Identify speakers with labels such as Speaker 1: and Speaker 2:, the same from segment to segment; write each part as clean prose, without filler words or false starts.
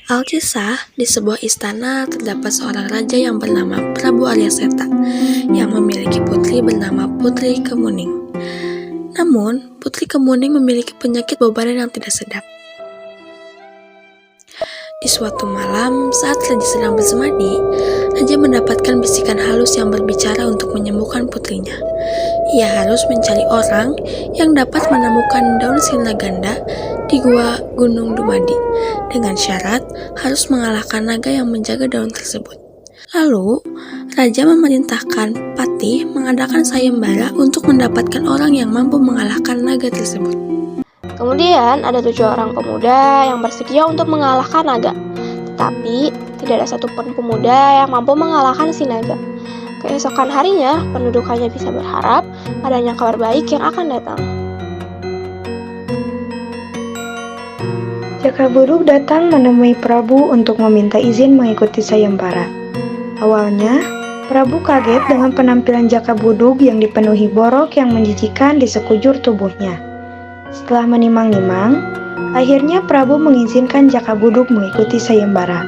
Speaker 1: Alkisah, di sebuah istana terdapat seorang raja yang bernama Prabu Aryaseta yang memiliki putri bernama Putri Kemuning. Namun, Putri Kemuning memiliki penyakit bau badan yang tidak sedap. Di suatu malam, saat raja sedang bersemadi, raja mendapatkan bisikan halus yang berbicara untuk menyembuhkan putrinya. Ia harus mencari orang yang dapat menemukan daun sirna ganda di gua Gunung Dumadi, dengan syarat harus mengalahkan naga yang menjaga daun tersebut. Lalu, raja memerintahkan Patih mengadakan sayembara untuk mendapatkan orang yang mampu mengalahkan naga tersebut.
Speaker 2: Kemudian ada 7 orang pemuda yang bersedia untuk mengalahkan naga. Tetapi tidak ada satupun pemuda yang mampu mengalahkan si naga. Keesokan harinya, penduduk hanya bisa berharap adanya kabar baik yang akan datang.
Speaker 3: Jakabuduk datang menemui Prabu untuk meminta izin mengikuti sayembara. Awalnya, Prabu kaget dengan penampilan Jakabuduk yang dipenuhi borok yang menjijikan di sekujur tubuhnya. Setelah menimang-nimang, akhirnya Prabu mengizinkan Jakabuduk mengikuti sayembara.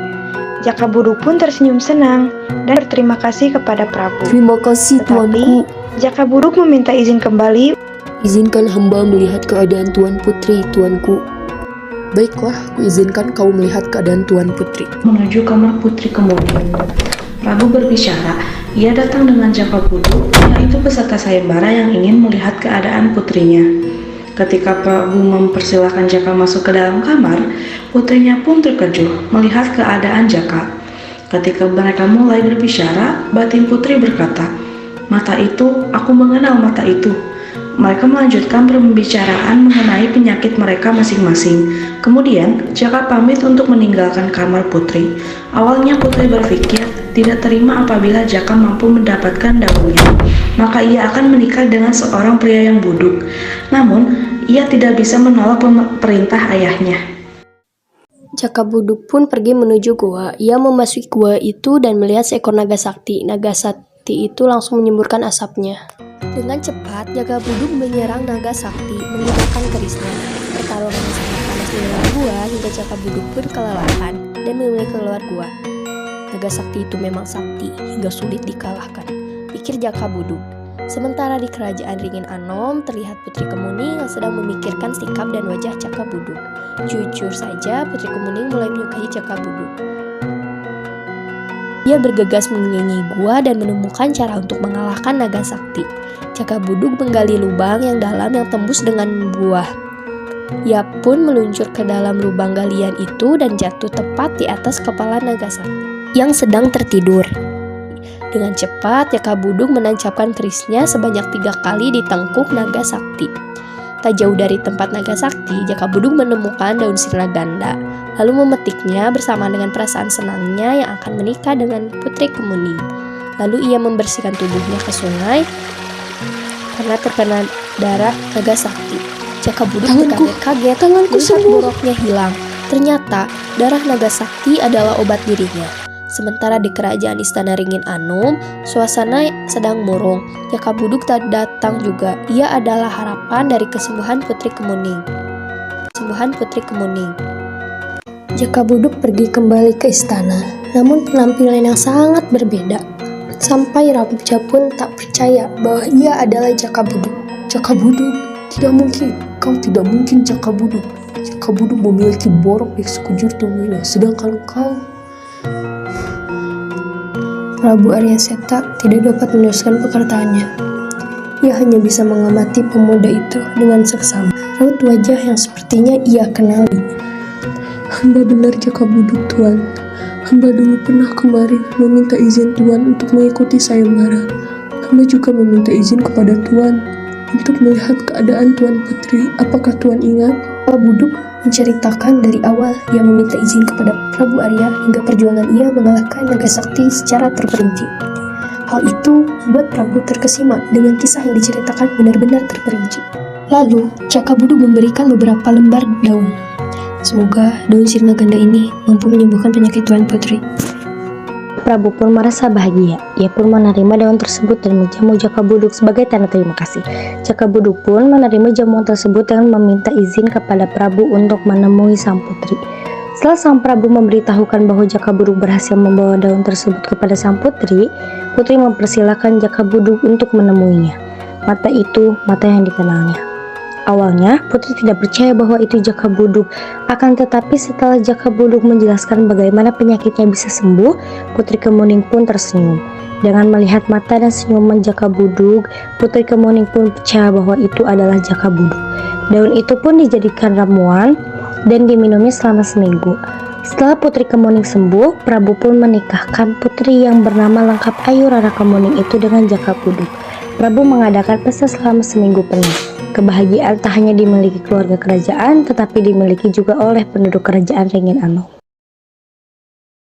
Speaker 3: Jakabuduk pun tersenyum senang dan berterima kasih kepada Prabu.
Speaker 4: Terima kasih, Tuanku.
Speaker 3: Jakabuduk meminta izin kembali.
Speaker 4: Izinkan hamba melihat keadaan Tuan Putri, Tuanku.
Speaker 5: Baiklah, kuizinkan kau melihat keadaan Tuan Putri.
Speaker 6: Menuju kamar Putri Kemuning. Prabu berbicara, ia datang dengan Jakabuduk, yaitu peserta sayembara yang ingin melihat keadaan putrinya. Ketika Prabu mempersilahkan Jaka masuk ke dalam kamar, putrinya pun terkejut melihat keadaan Jaka. Ketika mereka mulai berbicara, batin putri berkata, "Mata itu, aku mengenal mata itu." Mereka melanjutkan pembicaraan mengenai penyakit mereka masing-masing. Kemudian, Jaka pamit untuk meninggalkan kamar putri. Awalnya putri berpikir tidak terima apabila Jaka mampu mendapatkan daunnya, maka ia akan menikah dengan seorang pria yang buduk. Namun, ia tidak bisa menolak perintah ayahnya.
Speaker 7: Jakabuduk pun pergi menuju gua. Ia memasuki gua itu dan melihat seekor naga sakti. Naga sakti itu langsung menyemburkan asapnya. Dengan cepat, Jakabuduk menyerang naga sakti menggunakan kerisnya. Pertarungan yang sangat panas di dalam gua hingga Jakabuduk pun kelelahan dan memilih keluar gua. Naga sakti itu memang sakti hingga sulit dikalahkan, pikir Jakabuduk. Sementara di kerajaan Ringin Anom terlihat Putri Kemuning yang sedang memikirkan sikap dan wajah Jakabuduk. Jujur saja, Putri Kemuning mulai menyukai Jakabuduk. Ia bergegas mengelilingi gua dan menemukan cara untuk mengalahkan naga sakti. Jakabuduk menggali lubang yang dalam yang tembus dengan buah. Ia pun meluncur ke dalam lubang galian itu dan jatuh tepat di atas kepala naga sakti yang sedang tertidur. Dengan cepat, Jakabuduk menancapkan kerisnya sebanyak 3 kali di tengkuk naga sakti. Tak jauh dari tempat naga sakti, Jakabuduk menemukan daun sirna ganda, lalu memetiknya bersama dengan perasaan senangnya yang akan menikah dengan Putri Kemuning. Lalu ia membersihkan tubuhnya ke sungai karena terkena darah naga sakti. Jakabuduk terkaget-kaget melihat boroknya hilang. Ternyata darah naga sakti adalah obat dirinya. Sementara di kerajaan istana Ringin Anom, suasana sedang murung. Jakabuduk tak datang juga. Ia adalah harapan dari kesembuhan Putri Kemuning. Jakabuduk pergi kembali ke istana, namun penampilan yang sangat berbeda. Sampai raja pun tak percaya bahwa ia adalah Jakabuduk.
Speaker 4: Jakabuduk, tidak mungkin. Kau tidak mungkin Jakabuduk. Jakabuduk memiliki borok di sekujur tubuhnya, sedangkan kau...
Speaker 7: Prabu Aryaseta tidak dapat meneruskan perkataannya. Ia hanya bisa mengamati pemuda itu dengan seksama. Raut wajah yang sepertinya ia kenali.
Speaker 4: Hamba benar Jakabuduk, Tuan. Hamba dulu pernah kemarin meminta izin Tuan untuk mengikuti sayembara. Hamba juga meminta izin kepada Tuan untuk melihat keadaan Tuan Putri. Apakah Tuan ingat?
Speaker 7: Jakabuduk menceritakan dari awal ia meminta izin kepada Prabu Arya hingga perjuangan ia mengalahkan naga sakti secara terperinci. Hal itu membuat Prabu terkesima dengan kisah yang diceritakan benar-benar terperinci. Lalu, Jakabuduk memberikan beberapa lembar daun. Semoga daun sirna ganda ini mampu menyembuhkan penyakit Tuan Putri.
Speaker 8: Prabu pun merasa bahagia. Ia pun menerima daun tersebut dan menjamu Jakabuduk sebagai tanda terima kasih. Jakabuduk pun menerima jamuan tersebut dengan meminta izin kepada Prabu untuk menemui sang putri. Setelah sang Prabu memberitahukan bahwa Jakabuduk berhasil membawa daun tersebut kepada sang putri, putri mempersilahkan Jakabuduk untuk menemuinya. Mata itu mata yang dikenalnya. Awalnya, putri tidak percaya bahwa itu Jakabuduk. Akan tetapi setelah Jakabuduk menjelaskan bagaimana penyakitnya bisa sembuh, Putri Kemuning pun tersenyum. Dengan melihat mata dan senyuman Jakabuduk, Putri Kemuning pun percaya bahwa itu adalah Jakabuduk. Daun itu pun dijadikan ramuan dan diminumnya selama seminggu. Setelah Putri Kemuning sembuh, Prabu pun menikahkan putri yang bernama lengkap Ayu Rara Kemuning itu dengan Jakabuduk. Prabu mengadakan pesta selama seminggu penuh. Kebahagiaan tak hanya dimiliki keluarga kerajaan, tetapi dimiliki juga oleh penduduk kerajaan Rengin Anom.